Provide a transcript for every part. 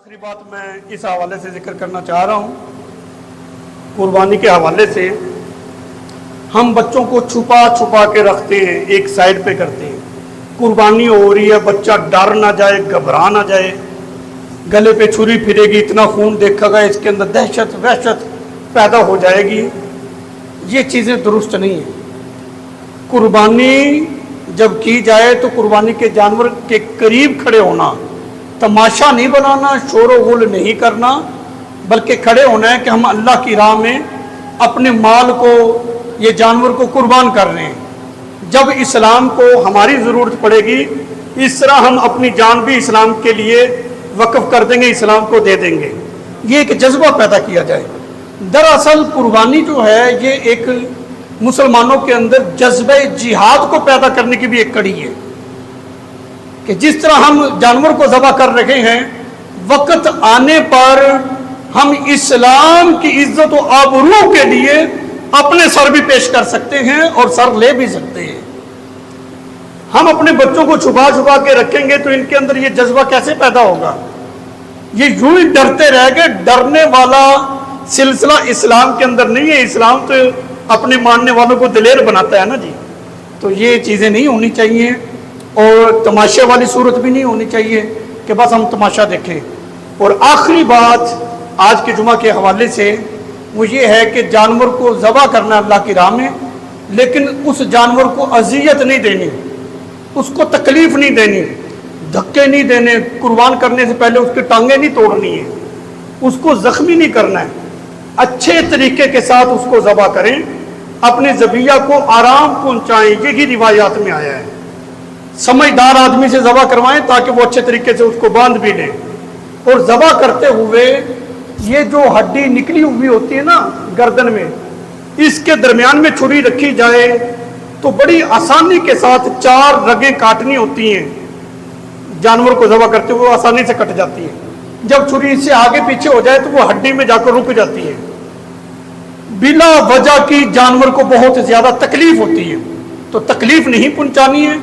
आखिरी बात मैं इस हवाले से जिक्र करना चाह रहा हूँ, कुर्बानी के हवाले से। हम बच्चों को छुपा छुपा के रखते हैं, एक साइड पे करते हैं। कुर्बानी हो रही है, बच्चा डर ना जाए, घबरा ना जाए, गले पे छुरी फिरेगी, इतना खून देखेगा, इसके अंदर दहशत वहशत पैदा हो जाएगी। ये चीज़ें दुरुस्त नहीं है। कुर्बानी जब की जाए तो कुर्बानी के जानवर के करीब खड़े होना, तमाशा नहीं बनाना, शोर गुल नहीं करना, बल्कि खड़े होना है कि हम अल्लाह की राह में अपने माल को, ये जानवर को कुर्बान कर रहे हैं। जब इस्लाम को हमारी ज़रूरत पड़ेगी, इस तरह हम अपनी जान भी इस्लाम के लिए वक्फ कर देंगे, इस्लाम को दे देंगे। ये एक जज्बा पैदा किया जाए। दरअसल कुर्बानी जो है ये एक मुसलमानों के अंदर जज्बे जिहाद को पैदा करने की भी एक कड़ी है कि जिस तरह हम जानवर को ज़बह कर रहे हैं, वक्त आने पर हम इस्लाम की इज्जत और आबरू के लिए अपने सर भी पेश कर सकते हैं और सर ले भी सकते हैं। हम अपने बच्चों को छुपा छुपा के रखेंगे तो इनके अंदर ये जज्बा कैसे पैदा होगा? ये यूं ही डरते रह गए। डरने वाला सिलसिला इस्लाम के अंदर नहीं है। इस्लाम तो अपने मानने वालों को दिलेर बनाता है ना जी। तो ये चीज़ें नहीं होनी चाहिए और तमाशे वाली सूरत भी नहीं होनी चाहिए कि बस हम तमाशा देखें। और आखिरी बात आज के जुमा के हवाले से वो ये है कि जानवर को ज़बह करना अल्लाह की राह में, लेकिन उस जानवर को अजियत नहीं देनी, उसको तकलीफ़ नहीं देनी, धक्के नहीं देने, कुर्बान करने से पहले उसकी टांगें नहीं तोड़नी है, उसको ज़ख्मी नहीं करना है। अच्छे तरीके के साथ उसको ज़बह करें, अपने ज़बिया को आराम पहुँचाएँ। यही रिवायात में आया है। समझदार आदमी से ज़बह करवाएं ताकि वो अच्छे तरीके से उसको बांध भी लें। और ज़बह करते हुए ये जो हड्डी निकली हुई होती है ना गर्दन में, इसके दरमियान में छुरी रखी जाए तो बड़ी आसानी के साथ 4 रगें काटनी होती हैं। जानवर को ज़बह करते हुए आसानी से कट जाती है। जब छुरी इससे आगे पीछे हो जाए तो वो हड्डी में जाकर रुक जाती है। बिला वजह की जानवर को बहुत ज़्यादा तकलीफ होती है, तो तकलीफ नहीं पहुंचानी है।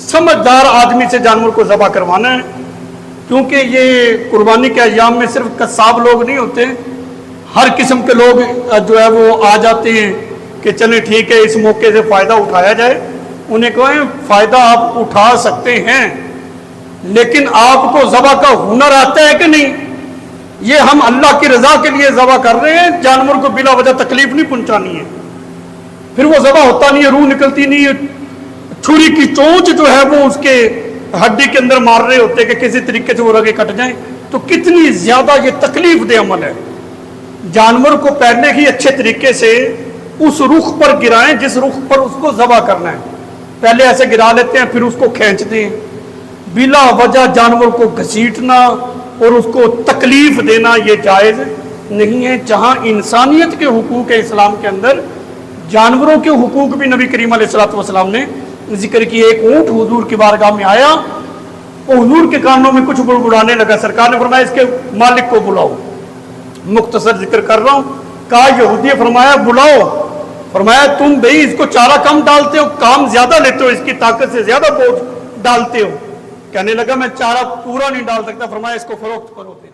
समझदार आदमी से जानवर को ज़बह करवाना है, क्योंकि ये कुर्बानी के अय्याम में सिर्फ कसाब लोग नहीं होते, हर किस्म के लोग जो है वो आ जाते हैं कि चलें ठीक है इस मौके से फ़ायदा उठाया जाए। उन्हें कहें फ़ायदा आप उठा सकते हैं, लेकिन आपको ज़बह का हुनर आता है कि नहीं? ये हम अल्लाह की रज़ा के लिए ज़बह कर रहे हैं, जानवर को बिला वजह तकलीफ नहीं पहुंचानी है। फिर वो ज़बह होता नहीं है, रूह निकलती नहीं है, छुरी की चोंच जो है वो उसके हड्डी के अंदर मार रहे होते हैं कि किसी तरीके से वो रगे कट जाएं। तो कितनी ज़्यादा ये तकलीफ दे अमल है। जानवर को पहले ही अच्छे तरीके से उस रुख पर गिराएं जिस रुख पर उसको ज़बह करना है। पहले ऐसे गिरा लेते हैं, फिर उसको खींचते हैं। बिला वजह जानवर को घसीटना और उसको तकलीफ देना ये जायज़ नहीं है। जहाँ इंसानियत के हुकूक है इस्लाम के अंदर, जानवरों के हुकूक भी नबी करीम अलैहिस्सलातु वस्सलाम ने जिक्र किए। एक ऊँट हुजूर की बारगाह में आया, वो हुजूर के कानों में कुछ बुड़बुड़ाने लगा। सरकार ने फरमाया इसके मालिक को बुलाओ। मुख्तसर जिक्र कर रहा हूँ। कहा यहूदी, फरमाया बुलाओ। फरमाया तुम भाई इसको चारा कम डालते हो, काम ज्यादा लेते हो, इसकी ताकत से ज्यादा बोझ डालते हो। कहने लगा मैं चारा पूरा नहीं डाल सकता। फरमाया इसको फरोख्त करो फिर।